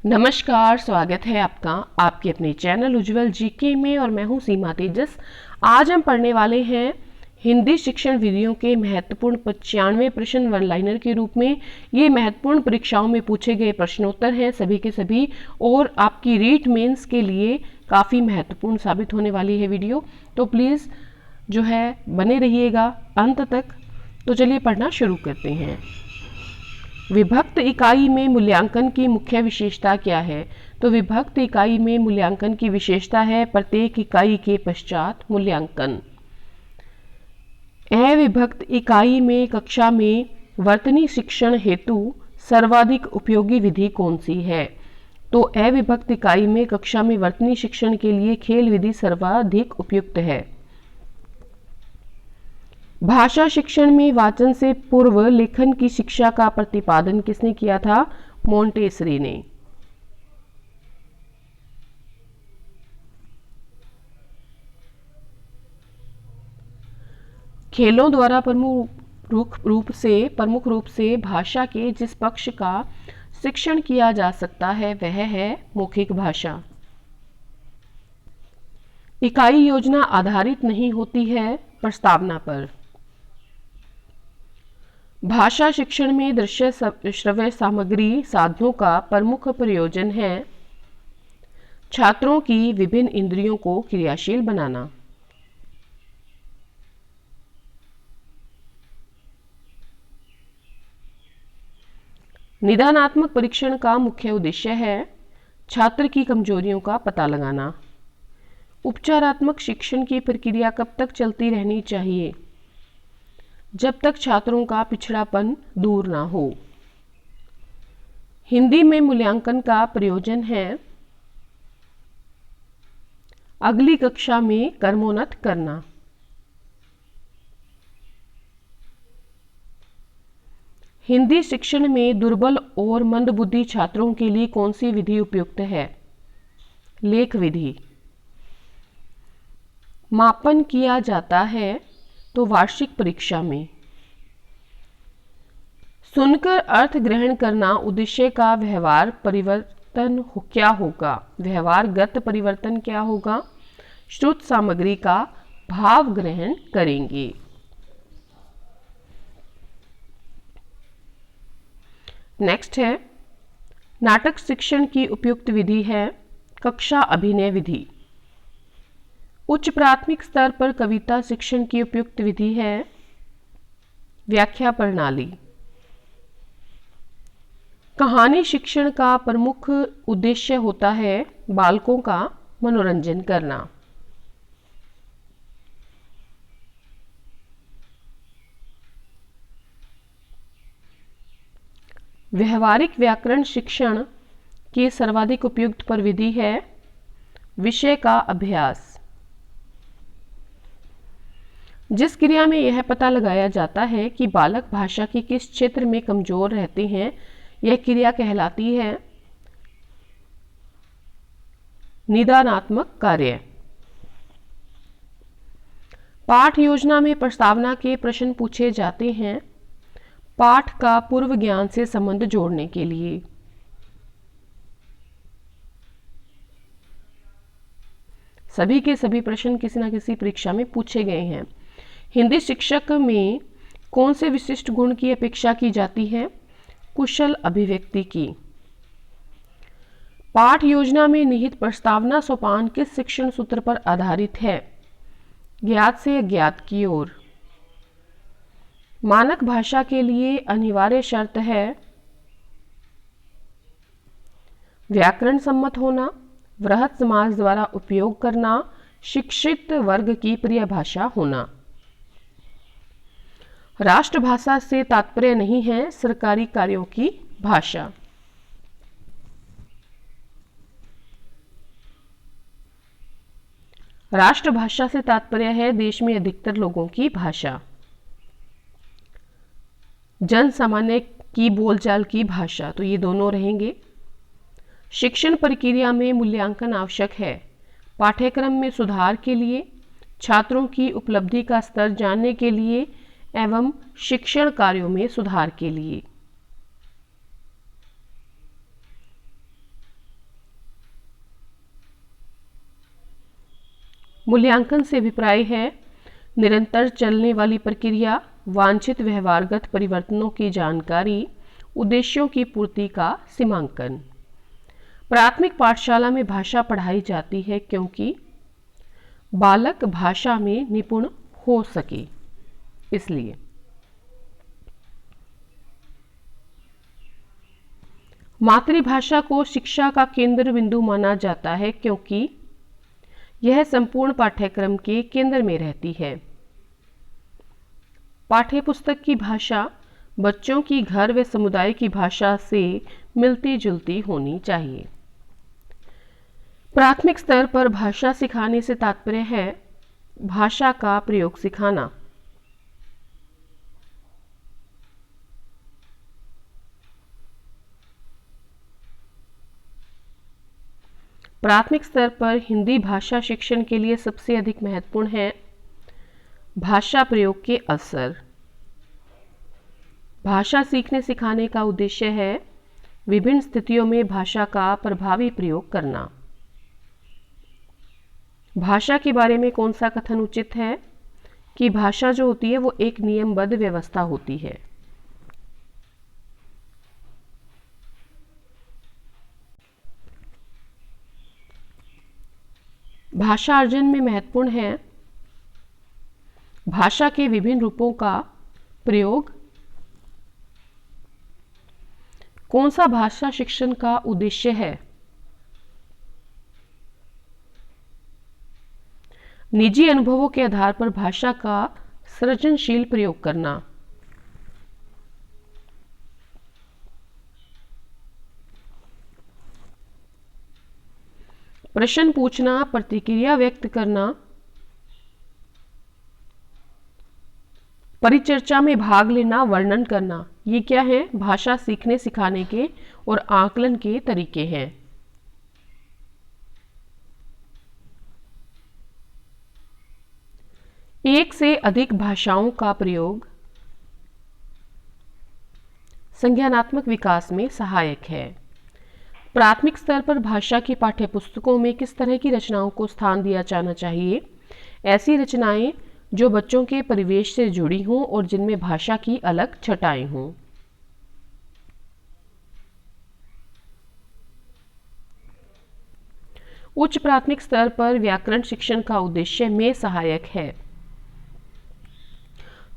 नमस्कार, स्वागत है आपका आपके अपने चैनल उज्जवल जीके में और मैं हूं सीमा तेजस। आज हम पढ़ने वाले हैं हिंदी शिक्षण विधियों के महत्वपूर्ण 95 प्रश्न वन लाइनर के रूप में। ये महत्वपूर्ण परीक्षाओं में पूछे गए प्रश्नोत्तर हैं सभी के सभी, और आपकी रीट मेंस के लिए काफ़ी महत्वपूर्ण साबित होने वाली है वीडियो। तो प्लीज़ जो है बने रहिएगा अंत तक। तो चलिए पढ़ना शुरू करते हैं। विभक्त इकाई में मूल्यांकन की मुख्य विशेषता क्या है? तो विभक्त इकाई में मूल्यांकन की विशेषता है प्रत्येक इकाई के पश्चात मूल्यांकन। अविभक्त इकाई में कक्षा में वर्तनी शिक्षण हेतु सर्वाधिक उपयोगी विधि कौन सी है? तो अविभक्त इकाई में कक्षा में वर्तनी शिक्षण के लिए खेल विधि सर्वाधिक उपयुक्त है। भाषा शिक्षण में वाचन से पूर्व लेखन की शिक्षा का प्रतिपादन किसने किया था? मोंटेसरी ने। खेलों द्वारा प्रमुख रूप से भाषा के जिस पक्ष का शिक्षण किया जा सकता है वह है मौखिक भाषा। इकाई योजना आधारित नहीं होती है प्रस्तावना पर। भाषा शिक्षण में दृश्य श्रव्य सामग्री साधनों का प्रमुख प्रयोजन है छात्रों की विभिन्न इंद्रियों को क्रियाशील बनाना। निदानात्मक परीक्षण का मुख्य उद्देश्य है छात्र की कमजोरियों का पता लगाना। उपचारात्मक शिक्षण की प्रक्रिया कब तक चलती रहनी चाहिए? जब तक छात्रों का पिछड़ापन दूर ना हो। हिंदी में मूल्यांकन का प्रयोजन है अगली कक्षा में कर्मोन्नत करना। हिंदी शिक्षण में दुर्बल और मंदबुद्धि छात्रों के लिए कौन सी विधि उपयुक्त है? लेख विधि। मापन किया जाता है तो वार्षिक परीक्षा में। सुनकर अर्थ ग्रहण करना उद्देश्य का व्यवहार परिवर्तन क्या होगा? व्यवहारगत परिवर्तन क्या होगा? श्रुत सामग्री का भाव ग्रहण करेंगे। नेक्स्ट है नाटक शिक्षण की उपयुक्त विधि है कक्षा अभिनय विधि। उच्च प्राथमिक स्तर पर कविता शिक्षण की उपयुक्त विधि है व्याख्या प्रणाली। कहानी शिक्षण का प्रमुख उद्देश्य होता है बालकों का मनोरंजन करना। व्यवहारिक व्याकरण शिक्षण की सर्वाधिक उपयुक्त प्रविधि है विषय का अभ्यास। जिस क्रिया में यह पता लगाया जाता है कि बालक भाषा के किस क्षेत्र में कमजोर रहते हैं यह क्रिया कहलाती है निदानात्मक कार्य। पाठ योजना में प्रस्तावना के प्रश्न पूछे जाते हैं पाठ का पूर्व ज्ञान से संबंध जोड़ने के लिए। सभी के सभी प्रश्न किसी न किसी परीक्षा में पूछे गए हैं। हिंदी शिक्षक में कौन से विशिष्ट गुण की अपेक्षा की जाती है? कुशल अभिव्यक्ति की। पाठ योजना में निहित प्रस्तावना सोपान किस शिक्षण सूत्र पर आधारित है? ज्ञात से अज्ञात की ओर। मानक भाषा के लिए अनिवार्य शर्त है व्याकरण सम्मत होना, वृहत समाज द्वारा उपयोग करना, शिक्षित वर्ग की प्रिय भाषा होना। राष्ट्रभाषा से तात्पर्य नहीं है सरकारी कार्यों की भाषा। राष्ट्रभाषा से तात्पर्य है देश में अधिकतर लोगों की भाषा, जन सामान्य की बोलचाल की भाषा। तो ये दोनों रहेंगे। शिक्षण प्रक्रिया में मूल्यांकन आवश्यक है पाठ्यक्रम में सुधार के लिए, छात्रों की उपलब्धि का स्तर जानने के लिए एवं शिक्षण कार्यों में सुधार के लिए। मूल्यांकन से अभिप्राय है निरंतर चलने वाली प्रक्रिया, वांछित व्यवहारगत परिवर्तनों की जानकारी, उद्देश्यों की पूर्ति का सीमांकन। प्राथमिक पाठशाला में भाषा पढ़ाई जाती है क्योंकि बालक भाषा में निपुण हो सके, इसलिए। मातृभाषा को शिक्षा का केंद्र बिंदु माना जाता है क्योंकि यह संपूर्ण पाठ्यक्रम के केंद्र में रहती है। पाठ्यपुस्तक की भाषा बच्चों की घर व समुदाय की भाषा से मिलती जुलती होनी चाहिए। प्राथमिक स्तर पर भाषा सिखाने से तात्पर्य है भाषा का प्रयोग सिखाना। प्राथमिक स्तर पर हिंदी भाषा शिक्षण के लिए सबसे अधिक महत्वपूर्ण है भाषा प्रयोग के अवसर। भाषा सीखने सिखाने का उद्देश्य है विभिन्न स्थितियों में भाषा का प्रभावी प्रयोग करना। भाषा के बारे में कौन सा कथन उचित है कि भाषा जो होती है वो एक नियमबद्ध व्यवस्था होती है। भाषा अर्जन में महत्वपूर्ण है भाषा के विभिन्न रूपों का प्रयोग। कौन सा भाषा शिक्षण का उद्देश्य है? निजी अनुभवों के आधार पर भाषा का सृजनशील प्रयोग करना। प्रश्न पूछना, प्रतिक्रिया व्यक्त करना, परिचर्चा में भाग लेना, वर्णन करना, ये क्या है? भाषा सीखने सिखाने के और आकलन के तरीके हैं। एक से अधिक भाषाओं का प्रयोग संज्ञानात्मक विकास में सहायक है। प्राथमिक स्तर पर भाषा की पाठ्यपुस्तकों में किस तरह की रचनाओं को स्थान दिया जाना चाहिए? ऐसी रचनाएं जो बच्चों के परिवेश से जुड़ी हों और जिनमें भाषा की अलग छटाएं हों। उच्च प्राथमिक स्तर पर व्याकरण शिक्षण का उद्देश्य में सहायक है।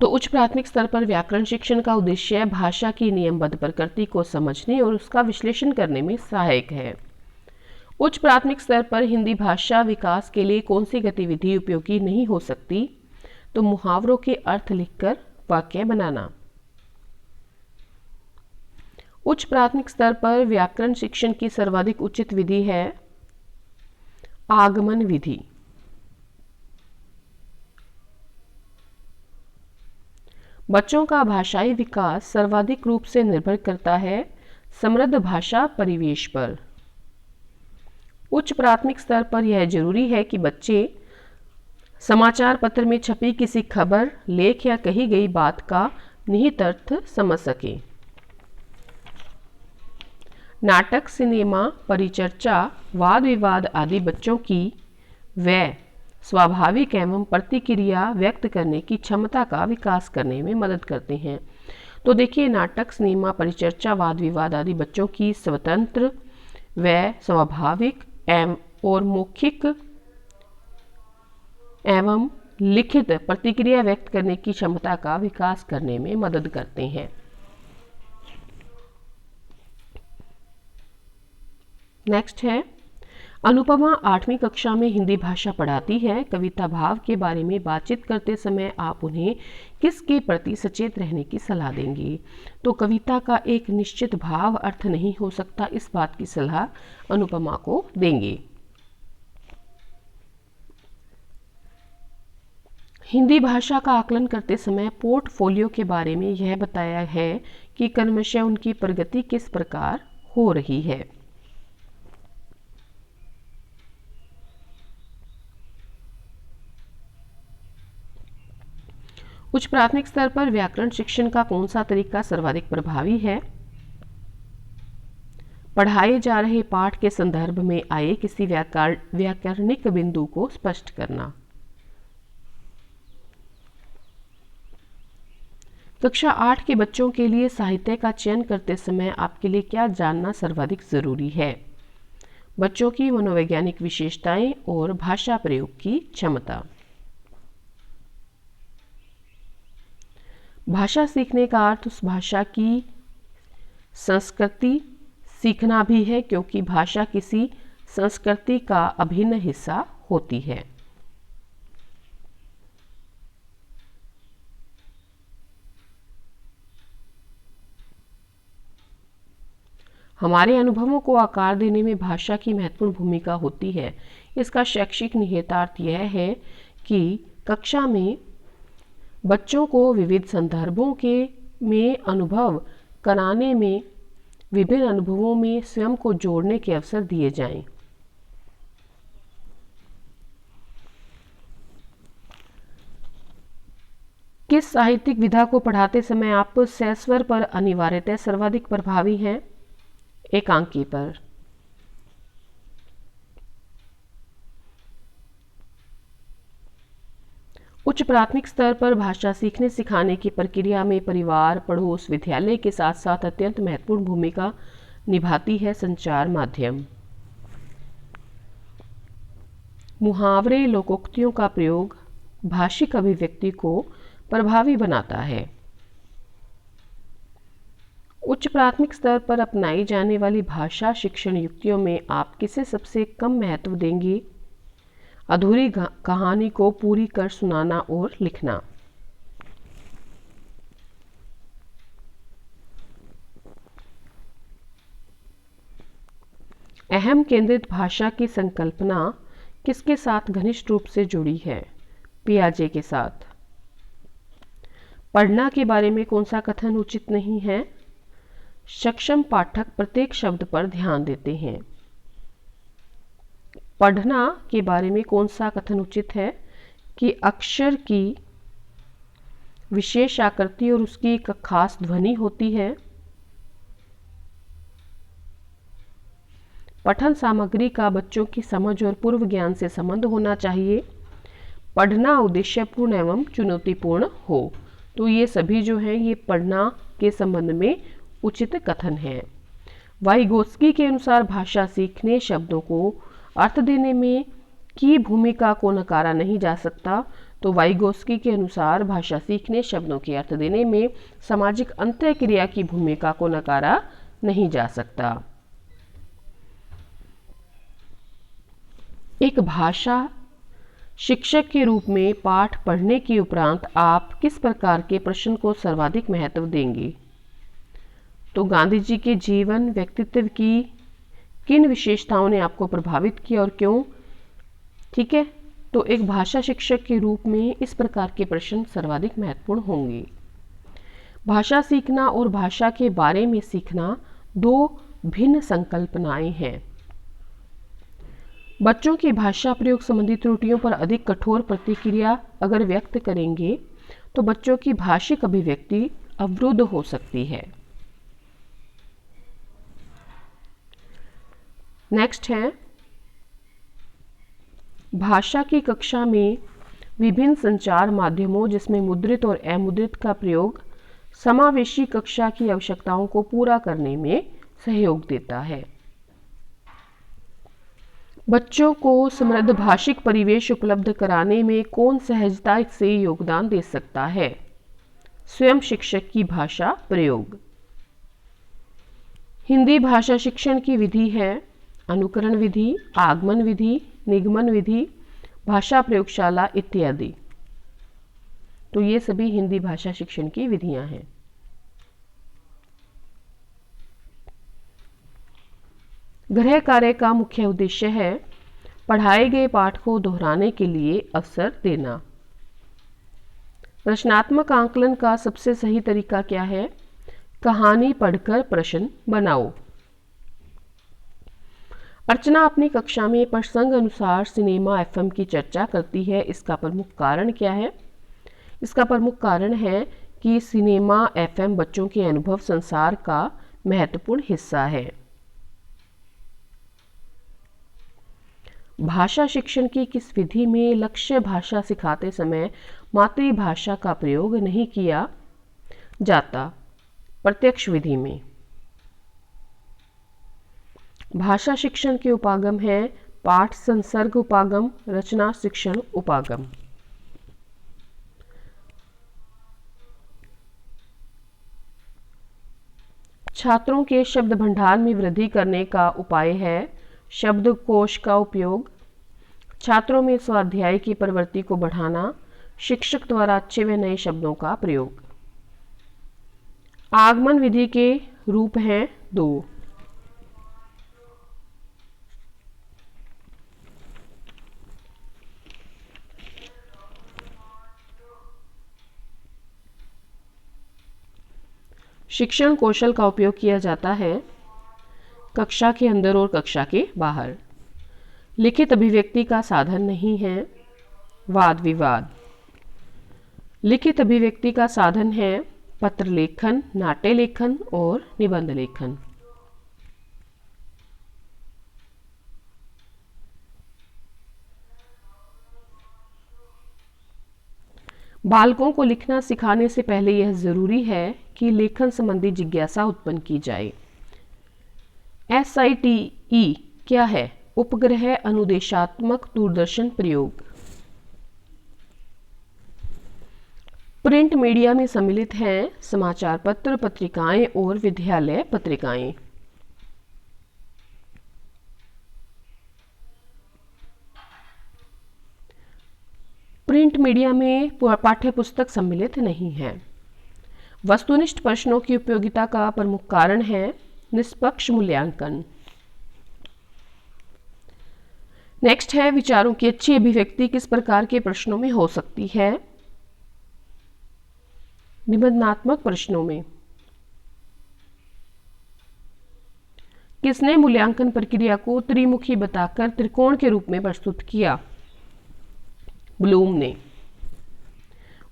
तो उच्च प्राथमिक स्तर पर व्याकरण शिक्षण का उद्देश्य भाषा की नियमबद्ध प्रकृति को समझने और उसका विश्लेषण करने में सहायक है। उच्च प्राथमिक स्तर पर हिंदी भाषा विकास के लिए कौन सी गतिविधि उपयोगी नहीं हो सकती? तो मुहावरों के अर्थ लिखकर वाक्य बनाना। उच्च प्राथमिक स्तर पर व्याकरण शिक्षण की सर्वाधिक उचित विधि है आगमन विधि। बच्चों का भाषाई विकास सर्वाधिक रूप से निर्भर करता है समृद्ध भाषा परिवेश पर। उच्च प्राथमिक स्तर पर यह जरूरी है कि बच्चे समाचार पत्र में छपी किसी खबर, लेख या कही गई बात का निहित अर्थ समझ सके। नाटक, सिनेमा, परिचर्चा, वाद विवाद आदि बच्चों की वह स्वाभाविक एवं प्रतिक्रिया व्यक्त करने की क्षमता का विकास करने में मदद करते हैं। तो देखिए, नाटक, सिनेमा, परिचर्चा, वाद विवाद आदि बच्चों की स्वतंत्र व स्वाभाविक और मौखिक एवं लिखित प्रतिक्रिया व्यक्त करने की क्षमता का विकास करने में मदद करते हैं। नेक्स्ट है अनुपमा 8वीं कक्षा में हिंदी भाषा पढ़ाती है। कविता भाव के बारे में बातचीत करते समय आप उन्हें किसके प्रति सचेत रहने की सलाह देंगे? तो कविता का एक निश्चित भाव अर्थ नहीं हो सकता, इस बात की सलाह अनुपमा को देंगे। हिंदी भाषा का आकलन करते समय पोर्टफोलियो के बारे में यह बताया है कि क्रमशः उनकी प्रगति किस प्रकार हो रही है। उच्च प्राथमिक स्तर पर व्याकरण शिक्षण का कौन सा तरीका सर्वाधिक प्रभावी है? पढ़ाए जा रहे पाठ के संदर्भ में आए किसी व्याकरणिक बिंदु को स्पष्ट करना। कक्षा 8 के बच्चों के लिए साहित्य का चयन करते समय आपके लिए क्या जानना सर्वाधिक ज़रूरी है? बच्चों की मनोवैज्ञानिक विशेषताएं और भाषा प्रयोग की क्षमता। भाषा सीखने का अर्थ उस भाषा की संस्कृति सीखना भी है, क्योंकि भाषा किसी संस्कृति का अभिन्न हिस्सा होती है। हमारे अनुभवों को आकार देने में भाषा की महत्वपूर्ण भूमिका होती है। इसका शैक्षिक निहितार्थ यह है कि कक्षा में बच्चों को विविध संदर्भों में अनुभव कराने में विभिन्न अनुभवों में स्वयं को जोड़ने के अवसर दिए जाएं। किस साहित्यिक विधा को पढ़ाते समय आप सहस्वर पर अनिवार्यतः सर्वाधिक प्रभावी हैं? एकांकी पर। उच्च प्राथमिक स्तर पर भाषा सीखने सिखाने की प्रक्रिया में परिवार, पड़ोस, विद्यालय के साथ साथ अत्यंत महत्वपूर्ण भूमिका निभाती है संचार माध्यम। मुहावरे, लोकोक्तियों का प्रयोग भाषिक अभिव्यक्ति को प्रभावी बनाता है। उच्च प्राथमिक स्तर पर अपनाई जाने वाली भाषा शिक्षण युक्तियों में आप किसे सबसे कम महत्व देंगे? अधूरी कहानी को पूरी कर सुनाना और लिखना। अहम केंद्रित भाषा की संकल्पना किसके साथ घनिष्ठ रूप से जुड़ी है? पियाजे के साथ। पढ़ना के बारे में कौन सा कथन उचित नहीं है? सक्षम पाठक प्रत्येक शब्द पर ध्यान देते हैं। पढ़ना के बारे में कौन सा कथन उचित है? कि अक्षर की विशेष आकृति और उसकी एक खास ध्वनि होती है। पठन सामग्री का बच्चों की समझ और पूर्व ज्ञान से संबंध होना चाहिए। पढ़ना उद्देश्यपूर्ण एवं चुनौतीपूर्ण हो। तो ये सभी जो हैं ये पढ़ना के संबंध में उचित कथन है। वाइगोत्स्की के अनुसार भाषा सीखने शब्दों को अर्थ देने में की भूमिका को नकारा नहीं जा सकता। तो वाइगोत्स्की के अनुसार भाषा सीखने शब्दों के अर्थ देने में सामाजिक अंतःक्रिया की भूमिका को नकारा नहीं जा सकता। एक भाषा शिक्षक के रूप में पाठ पढ़ने के उपरांत आप किस प्रकार के प्रश्न को सर्वाधिक महत्व देंगे? तो गांधी जी के जीवन व्यक्तित्व की किन विशेषताओं ने आपको प्रभावित किया और क्यों? ठीक है, तो एक भाषा शिक्षक के रूप में इस प्रकार के प्रश्न सर्वाधिक महत्वपूर्ण होंगे। भाषा सीखना और भाषा के बारे में सीखना दो भिन्न संकल्पनाएं हैं। बच्चों की भाषा प्रयोग संबंधी त्रुटियों पर अधिक कठोर प्रतिक्रिया अगर व्यक्त करेंगे तो बच्चों की भाषिक अभिव्यक्ति अवरुद्ध हो सकती है। नेक्स्ट है, भाषा की कक्षा में विभिन्न संचार माध्यमों जिसमें मुद्रित और अमुद्रित का प्रयोग समावेशी कक्षा की आवश्यकताओं को पूरा करने में सहयोग देता है। बच्चों को समृद्ध भाषिक परिवेश उपलब्ध कराने में कौन सहजता से योगदान दे सकता है? स्वयं शिक्षक की भाषा प्रयोग। हिंदी भाषा शिक्षण की विधि है अनुकरण विधि, आगमन विधि, निगमन विधि, भाषा प्रयोगशाला इत्यादि। तो ये सभी हिंदी भाषा शिक्षण की विधियां हैं। गृह कार्य का मुख्य उद्देश्य है पढ़ाए गए पाठ को दोहराने के लिए अवसर देना। प्रश्नात्मक आकलन का सबसे सही तरीका क्या है? कहानी पढ़कर प्रश्न बनाओ। अर्चना अपनी कक्षा में प्रसंग अनुसार सिनेमा एफएम की चर्चा करती है। इसका प्रमुख कारण क्या है? इसका प्रमुख कारण है कि सिनेमा एफएम बच्चों के अनुभव संसार का महत्वपूर्ण हिस्सा है। भाषा शिक्षण की किस विधि में लक्ष्य भाषा सिखाते समय मातृभाषा का प्रयोग नहीं किया? जाता प्रत्यक्ष विधि में। भाषा शिक्षण के उपागम हैं पाठ संसर्ग उपागम, रचना शिक्षण उपागम। छात्रों के शब्द भंडार में वृद्धि करने का उपाय है शब्दकोश का उपयोग, छात्रों में स्वाध्याय की प्रवृत्ति को बढ़ाना, शिक्षक द्वारा अच्छे व नए शब्दों का प्रयोग। आगमन विधि के रूप हैं 2। शिक्षण कौशल का उपयोग किया जाता है कक्षा के अंदर और कक्षा के बाहर। लिखित अभिव्यक्ति का साधन नहीं है वाद विवाद। लिखित अभिव्यक्ति का साधन है पत्र लेखन, नाट्य लेखन और निबंध लेखन। बालकों को लिखना सिखाने से पहले यह जरूरी है कि लेखन संबंधी जिज्ञासा उत्पन्न की जाए। SITE क्या है? उपग्रह अनुदेशात्मक दूरदर्शन प्रयोग। प्रिंट मीडिया में सम्मिलित हैं समाचार पत्र, पत्रिकाएं और विद्यालय पत्रिकाएं। प्रिंट मीडिया में पाठ्य पुस्तक सम्मिलित नहीं है। वस्तुनिष्ठ प्रश्नों की उपयोगिता का प्रमुख कारण है निष्पक्ष मूल्यांकन। नेक्स्ट है विचारों की अच्छी अभिव्यक्ति किस प्रकार के प्रश्नों में हो सकती है? निबंधात्मक प्रश्नों में। किसने मूल्यांकन प्रक्रिया को त्रिमुखी बताकर त्रिकोण के रूप में प्रस्तुत किया? ब्लूम ने।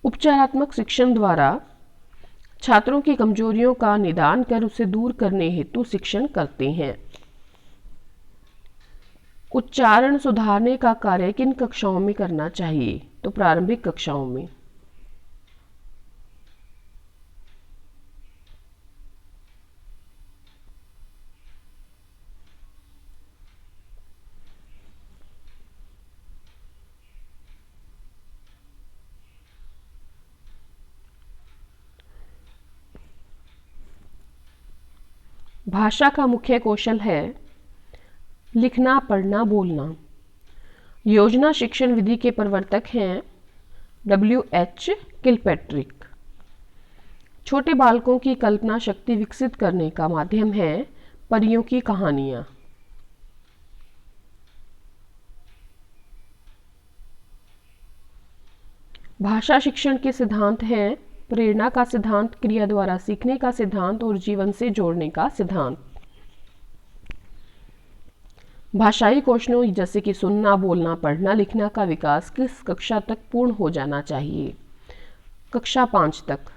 उपचारात्मक शिक्षण द्वारा छात्रों की कमजोरियों का निदान कर उसे दूर करने हेतु शिक्षण करते हैं। उच्चारण सुधारने का कार्य किन कक्षाओं में करना चाहिए? तो प्रारंभिक कक्षाओं में। भाषा का मुख्य कौशल है लिखना, पढ़ना, बोलना। योजना शिक्षण विधि के प्रवर्तक हैं WH किलपैट्रिक। छोटे बालकों की कल्पना शक्ति विकसित करने का माध्यम है परियों की कहानियां। भाषा शिक्षण के सिद्धांत हैं प्रेरणा का सिद्धांत, क्रिया द्वारा सीखने का सिद्धांत और जीवन से जोड़ने का सिद्धांत। भाषाई कौशलों जैसे कि सुनना, बोलना, पढ़ना, लिखना का विकास किस कक्षा तक पूर्ण हो जाना चाहिए? कक्षा 5 तक।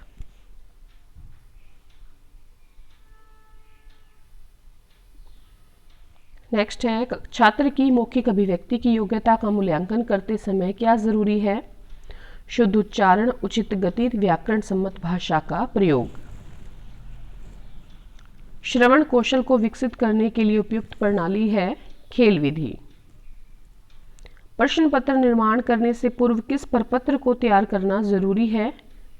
नेक्स्ट है छात्र की मौखिक अभिव्यक्ति की योग्यता का मूल्यांकन करते समय क्या जरूरी है? शुद्ध उच्चारण, उचित गति, व्याकरण सम्मत भाषा का प्रयोग। श्रवण कौशल को विकसित करने के लिए उपयुक्त प्रणाली है खेल विधि। प्रश्न पत्र निर्माण करने से पूर्व किस प्रपत्र को तैयार करना जरूरी है?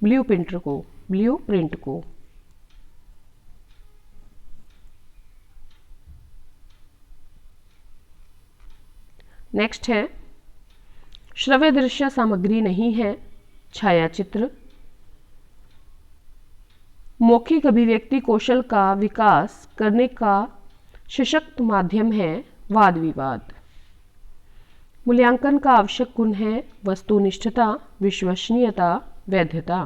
ब्लू प्रिंट को। नेक्स्ट है श्रव्य दृश्य सामग्री नहीं है छायाचित्र। मौखिक अभिव्यक्ति कौशल का विकास करने का सशक्त माध्यम है वाद विवाद। मूल्यांकन का आवश्यक गुण है वस्तुनिष्ठता, विश्वसनीयता, वैधता।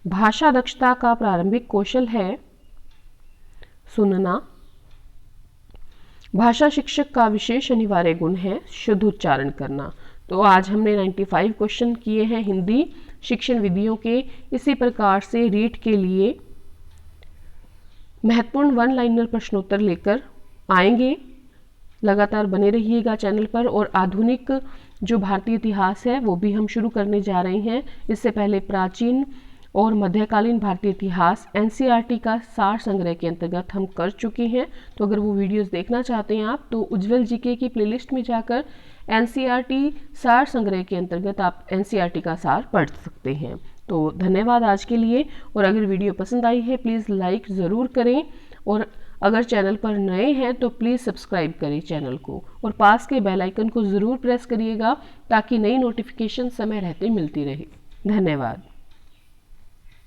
भाषा दक्षता का प्रारंभिक कौशल है सुनना। भाषा शिक्षक का विशेष अनिवार्य गुण है शुद्ध उच्चारण करना। तो आज हमने 95 क्वेश्चन किए हैं हिंदी शिक्षण विधियों के। इसी प्रकार से रीट के लिए महत्वपूर्ण वन लाइनर प्रश्नोत्तर लेकर आएंगे। लगातार बने रहिएगा चैनल पर और आधुनिक जो भारतीय इतिहास है वो भी हम शुरू करने जा रहे हैं। इससे पहले प्राचीन और मध्यकालीन भारतीय इतिहास एनसीईआरटी का सार संग्रह के अंतर्गत हम कर चुके हैं। तो अगर वो वीडियोस देखना चाहते हैं आप, तो उज्ज्वल जीके की प्लेलिस्ट में जाकर एनसीईआरटी सार संग्रह के अंतर्गत आप एनसीईआरटी का सार पढ़ सकते हैं। तो धन्यवाद आज के लिए, और अगर वीडियो पसंद आई है प्लीज़ लाइक ज़रूर करें, और अगर चैनल पर नए हैं तो प्लीज़ सब्सक्राइब करें चैनल को, और पास के बेल आइकन को ज़रूर प्रेस करिएगा ताकि नई नोटिफिकेशन समय रहते मिलती रहे। धन्यवाद।